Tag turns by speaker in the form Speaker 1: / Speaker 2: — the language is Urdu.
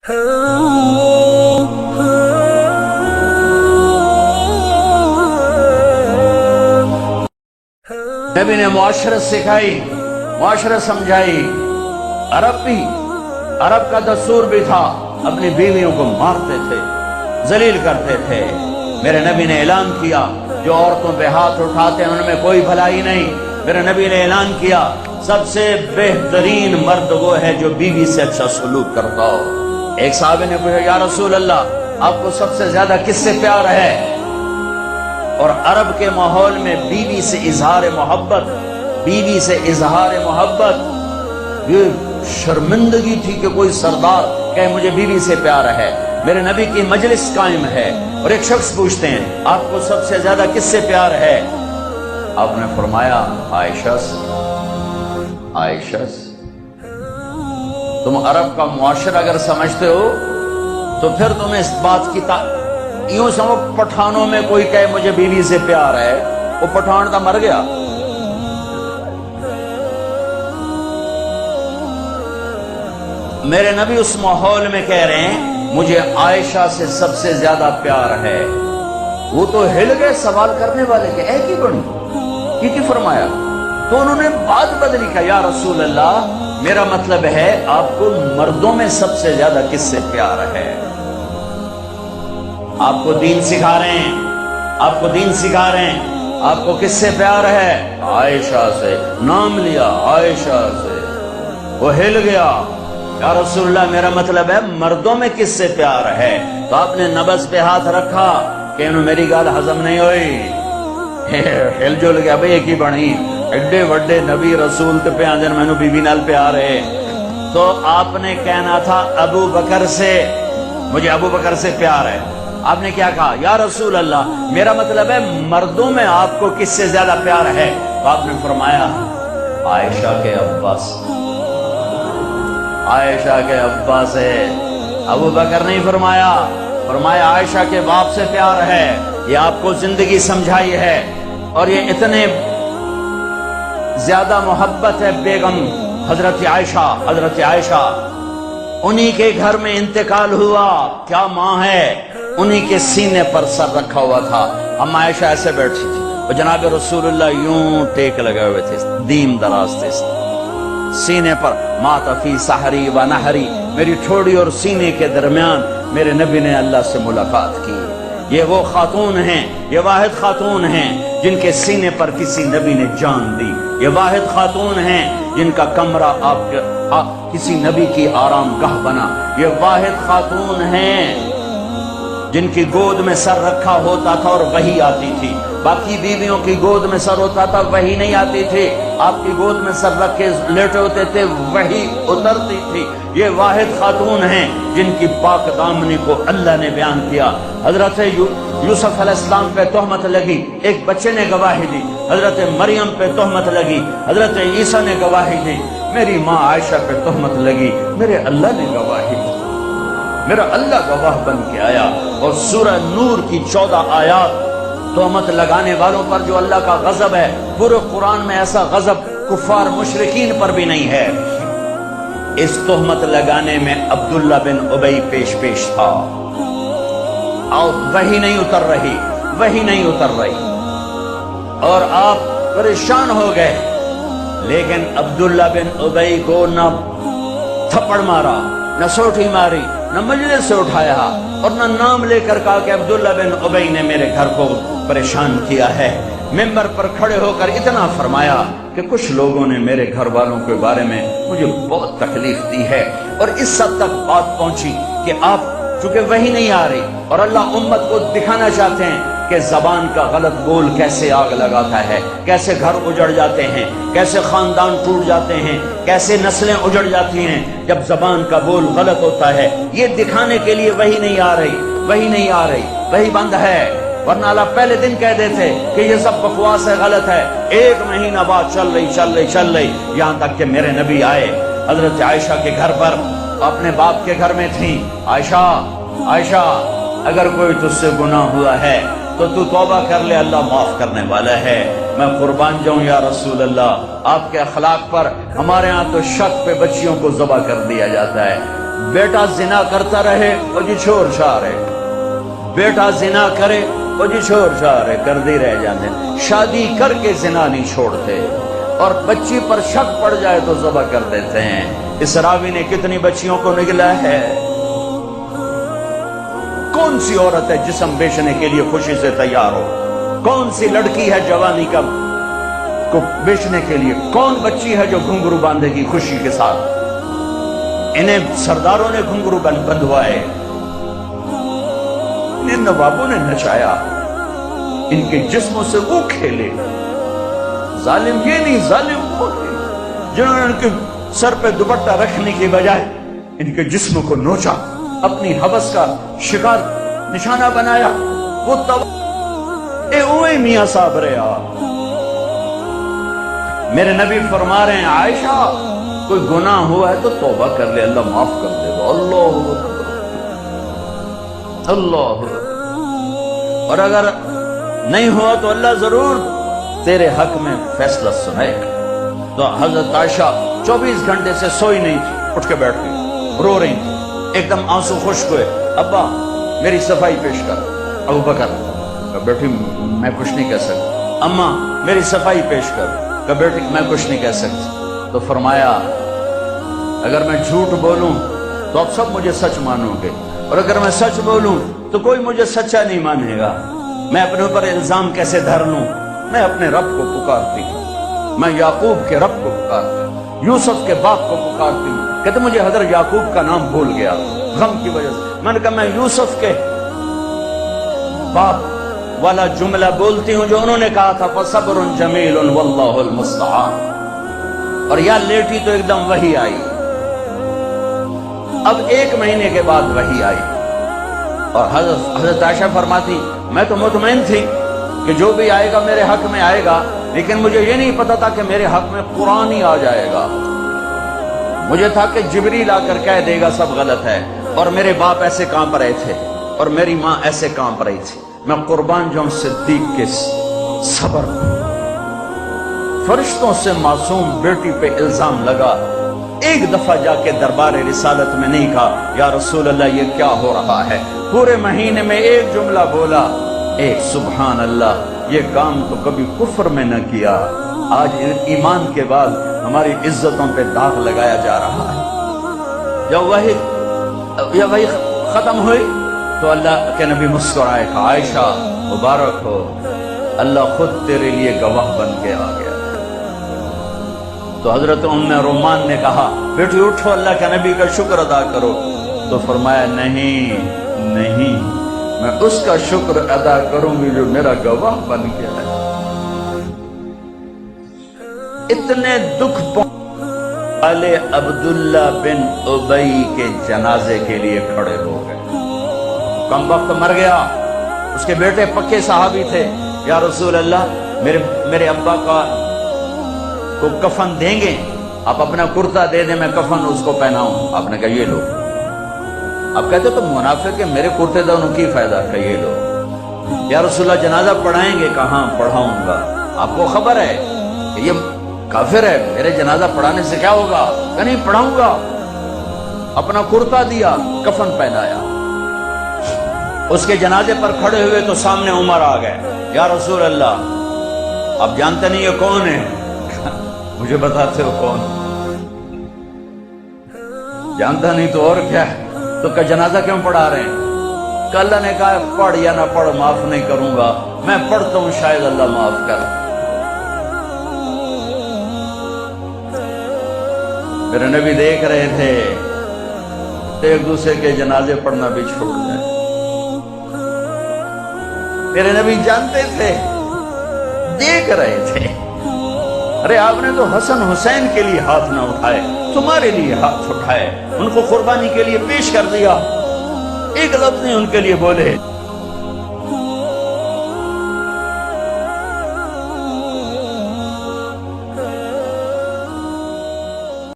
Speaker 1: نبی نے معاشرت سکھائی، معاشرت سمجھائی۔ عرب کا دستور بھی تھا، اپنی بیویوں کو مارتے تھے، ذلیل کرتے تھے۔ میرے نبی نے اعلان کیا جو عورتوں پہ ہاتھ اٹھاتے ہیں ان میں کوئی بھلائی نہیں۔ میرے نبی نے اعلان کیا سب سے بہترین مرد وہ ہے جو بیوی سے اچھا سلوک کرتا ہو۔ ایک صحابی نے پوچھا یا رسول اللہ آپ کو سب سے زیادہ کس سے پیار ہے؟ اور عرب کے ماحول میں بیوی سے اظہار محبت، یہ شرمندگی تھی کہ کوئی سردار کہے مجھے بیوی سے پیار ہے۔ میرے نبی کی مجلس قائم ہے اور ایک شخص پوچھتے ہیں آپ کو سب سے زیادہ کس سے پیار ہے؟ آپ نے فرمایا عائشہ سے۔ تم عرب کا معاشرہ اگر سمجھتے ہو تو پھر تم اس بات کی یوں سمجھو پٹھانوں میں کوئی کہے مجھے بیوی سے پیار ہے، وہ پٹھان تو مر گیا۔ میرے نبی اس ماحول میں کہہ رہے ہیں مجھے عائشہ سے سب سے زیادہ پیار ہے۔ وہ تو ہل گئے سوال کرنے والے کہ اے کی بنی کی فرمایا؟ تو انہوں نے بات بدلی کہا یا رسول اللہ میرا مطلب ہے آپ کو مردوں میں سب سے زیادہ کس سے پیار ہے؟ آپ کو دین سکھا رہے ہیں، آپ کو کس سے پیار ہے؟ عائشہ سے۔ نام لیا عائشہ سے، وہ ہل گیا۔ یا رسول اللہ میرا مطلب ہے مردوں میں کس سے پیار ہے؟ تو آپ نے نبض پہ ہاتھ رکھا کہ انہوں میری گال ہضم نہیں ہوئی، ہل جل گیا بھئی ایک ہی بڑی ایڈے وڈے نبی رسول تے پہ آنجن میں نو بی بی نال پیار ہے۔ تو آپ نے کہنا تھا ابو بکر سے، مجھے ابو بکر سے پیار ہے۔ آپ نے کیا کہا یا رسول اللہ میرا مطلب ہے مردوں میں آپ کو کس سے زیادہ پیار ہے؟ تو آپ نے فرمایا عائشہ کے ابا سے۔ ابو بکر نہیں فرمایا عائشہ کے باپ سے پیار ہے۔ یہ آپ کو زندگی سمجھائی ہے اور یہ اتنے زیادہ محبت ہے بیگم حضرت عائشہ، انہی کے گھر میں انتقال ہوا، کیا ماں ہے، انہی کے سینے پر سر رکھا ہوا تھا۔ ہم عائشہ ایسے بیٹھی تھی اور جناب رسول اللہ یوں ٹیک لگے ہوئے تھے، دیم دراز تھے، سینے پر مات فی سحری و نحری، میری ٹھوڑی اور سینے کے درمیان میرے نبی نے اللہ سے ملاقات کی۔ یہ وہ خاتون ہیں، یہ واحد خاتون ہیں جن کے سینے پر کسی نبی نے جان دی، یہ واحد خاتون ہیں جن کا کمرہ کسی نبی کی آرام گاہ بنا، یہ واحد خاتون ہیں جن کی گود میں سر رکھا ہوتا تھا اور وحی آتی تھی۔ باقی بیویوں کی گود میں سر ہوتا تھا وحی نہیں آتی تھی، آپ کی گود میں سر رکھ کے لیٹے ہوتے تھے وحی اترتی تھی۔ یہ واحد خاتون ہیں جن کی پاک دامنی کو اللہ نے بیان کیا۔ حضرت یوسف علیہ السلام پہ تہمت لگی، ایک بچے نے گواہی دی۔ حضرت مریم پہ تہمت لگی، حضرت عیسیٰ نے گواہی دی۔ میری ماں عائشہ پہ تہمت لگی، میرے اللہ نے گواہی دی، میرا اللہ گواہ بن کے آیا۔ اور سورہ نور کی 14 آیات تہمت لگانے والوں پر جو اللہ کا غضب ہے، پورے قرآن میں ایسا غضب کفار مشرکین پر بھی نہیں ہے۔ اس تہمت لگانے میں عبداللہ بن ابی پیش تھا اور وہی نہیں اتر رہی اور آپ پریشان ہو گئے، لیکن عبداللہ بن ابی کو نہ تھپڑ مارا، نہ سوٹھی ماری، نہ مجلس سے اٹھایا اور نہ نام لے کر کہا کہ عبداللہ بن ابی نے میرے گھر کو پریشان کیا ہے۔ ممبر پر کھڑے ہو کر اتنا فرمایا کہ کچھ لوگوں نے میرے گھر والوں کے بارے میں مجھے بہت تکلیف دی ہے، اور اس حد تک بات پہنچی کہ آپ چونکہ وہی نہیں آ رہی اور اللہ امت کو دکھانا چاہتے ہیں کہ زبان کا غلط بول کیسے آگ لگاتا ہے، کیسے گھر اجڑ جاتے ہیں، کیسے خاندان ٹوٹ جاتے ہیں، کیسے نسلیں اجڑ جاتی ہیں جب زبان کا بول غلط ہوتا ہے۔ یہ دکھانے کے لیے وہی نہیں آ رہی، وہی بند ہے، ورنہ اللہ پہلے دن کہہ دیتے کہ یہ سب بکواس ہے، غلط ہے۔ 1 مہینہ بعد چل رہی یہاں تک کہ میرے نبی آئے حضرت عائشہ کے گھر پر، اپنے باپ کے گھر میں تھیں۔ عائشہ اگر کوئی تجھ سے گناہ ہوا ہے تو تو توبہ کر لے، اللہ معاف کرنے والا ہے۔ میں قربان جاؤں یا رسول اللہ، آپ کے اخلاق پر ہمارے ہاں تو شک پہ بچیوں کو ذبح کر دیا جاتا ہے۔ بیٹا زنا کرتا رہے وہ جی چھوڑ چھار ہے، بیٹا زنا کرے وہ جی چھوڑ چھار ہے، کردی رہ جاتے، شادی کر کے زنا نہیں چھوڑتے، اور بچی پر شک پڑ جائے تو ذبح کر دیتے ہیں۔ اس راوی نے کتنی بچیوں کو نگلا ہے؟ کون سی عورت ہے جسم بیچنے کے لیے خوشی سے تیار ہو؟ کون سی لڑکی ہے جوانی کا کو بیچنے کے لیے؟ کون بچی ہے جو گھنگرو باندھے گی خوشی کے ساتھ؟ انہیں سرداروں نے گھنگرو بندھوائے، انہیں نوابوں نے نچایا، ان کے جسموں سے وہ کھیلے۔ ظالم یہ نہیں، ظالم وہ نہیں جنہوں نے ان کے سر پہ دوپٹہ رکھنے کی بجائے ان کے جسم کو نوچا، اپنی ہوس کا شکار نشانہ بنایا۔ وہ اے اوے میاں صاحب رہا۔ میرے نبی فرما رہے ہیں عائشہ کوئی گناہ ہوا ہے تو توبہ کر لے، اللہ معاف کر دے گا۔ اللہ اللہ، اور اگر نہیں ہوا تو اللہ ضرور تیرے حق میں فیصلہ سنائے گا۔ تو حضرت عائشہ 24 گھنٹے سے سوئی نہیں تھی، اٹھ کے بیٹھ گئی، رو رہی تھی، ایک دم آنسو خشک ہوئے۔ ابا میری صفائی پیش کر۔ ابو بکر بیٹھی میں کچھ نہیں کہہ سکتی۔ اماں میری صفائی پیش کر۔ کہ بیٹی میں کچھ نہیں کہہ سکتی۔ تو فرمایا اگر میں جھوٹ بولوں تو آپ سب مجھے سچ مانو گے، اور اگر میں سچ بولوں تو کوئی مجھے سچا نہیں مانے گا۔ میں اپنے اوپر الزام کیسے دھر لوں؟ میں اپنے رب کو پکارتی ہوں، میں یعقوب کے رب کو پکارتی ہوں، یوسف کے باپ کو پکارتی ہوں۔ کہتے مجھے حضرت یعقوب کا نام بھول گیا غم کی وجہ سے۔ میں نے کہا میں یوسف کے باپ والا جملہ بولتی ہوں جو انہوں نے کہا تھا فَصَبْرٌ جَمِيلٌ وَاللَّهُ الْمُسْتَعَانُ، اور یا لیٹی تو ایک دم وحی آئی۔ اب 1 مہینے کے بعد وحی آئی، اور حضرت عائشہ فرماتی میں تو مطمئن تھی کہ جو بھی آئے گا میرے حق میں آئے گا، لیکن مجھے یہ نہیں پتا تھا کہ میرے حق میں قرآن ہی آ جائے گا۔ مجھے تھا کہ جبریل آ کر کہہ دے گا سب غلط ہے، اور میرے باپ ایسے کانپ رہے تھے اور میری ماں ایسے کانپ رہی تھی۔ میں قربان جاؤں صدیق کے صبر۔ فرشتوں سے معصوم بیٹی پہ الزام لگا، ایک دفعہ جا کے دربار رسالت میں نہیں کہا یا رسول اللہ یہ کیا ہو رہا ہے، پورے مہینے میں ایک جملہ بولا، ایک سبحان اللہ، یہ کام تو کبھی کفر میں نہ کیا، آج ایمان کے بعد ہماری عزتوں پہ داغ لگایا جا رہا ہے۔ جب وہی ختم ہوئی تو اللہ کے نبی مسکرائے، عائشہ مبارک ہو، اللہ خود تیرے لیے گواہ بن کے آ گیا۔ تو حضرت ام رومان نے کہا بیٹی اٹھو اللہ کے نبی کا شکر ادا کرو۔ تو فرمایا نہیں نہیں، میں اس کا شکر ادا کروں گی جو میرا گواہ بن گیا ہے۔ اتنے دکھ والے عبداللہ بن ابی کے جنازے کے لیے کھڑے ہو گئے۔ کم وقت مر گیا، اس کے بیٹے پکے صحابی تھے، یا رسول اللہ میرے ابا کو کفن دیں گے، آپ اپنا کرتا دے دیں میں کفن اس کو پہناؤں۔ آپ نے کہا یہ لو۔ آپ کہتے تو منافق کہ میرے کرتے دونوں کی فائدہ، کہ یہ لو۔ یا رسول اللہ جنازہ پڑھائیں گے؟ کہاں پڑھاؤں گا، آپ کو خبر ہے کہ یہ کافر ہے، میرے جنازہ پڑھانے سے کیا ہوگا؟ کہ نہیں پڑھاؤں گا۔ اپنا کرتا دیا، کفن پہنایا، اس کے جنازے پر کھڑے ہوئے تو سامنے عمر آ گئے، یا رسول اللہ آپ جانتے نہیں یہ کون ہے؟ مجھے بتاتے ہو کون؟ جانتا نہیں تو اور کیا ہے، تو کہ جنازہ کیوں پڑھا رہے ہیں؟ کہ اللہ نے کہا پڑھ یا نہ پڑھ معاف نہیں کروں گا، میں پڑھتا ہوں شاید اللہ معاف کر۔ میرے نبی دیکھ رہے تھے ایک دوسرے کے جنازے پڑھنا بھی چھوڑ جائے۔ میرے نبی جانتے تھے، دیکھ رہے تھے۔ ارے آپ نے تو حسن حسین کے لیے ہاتھ نہ اٹھائے، تمہارے لیے ہاتھ اٹھائے، ان کو قربانی کے لیے پیش کر دیا، ایک لفظ نہیں ان کے لیے بولے۔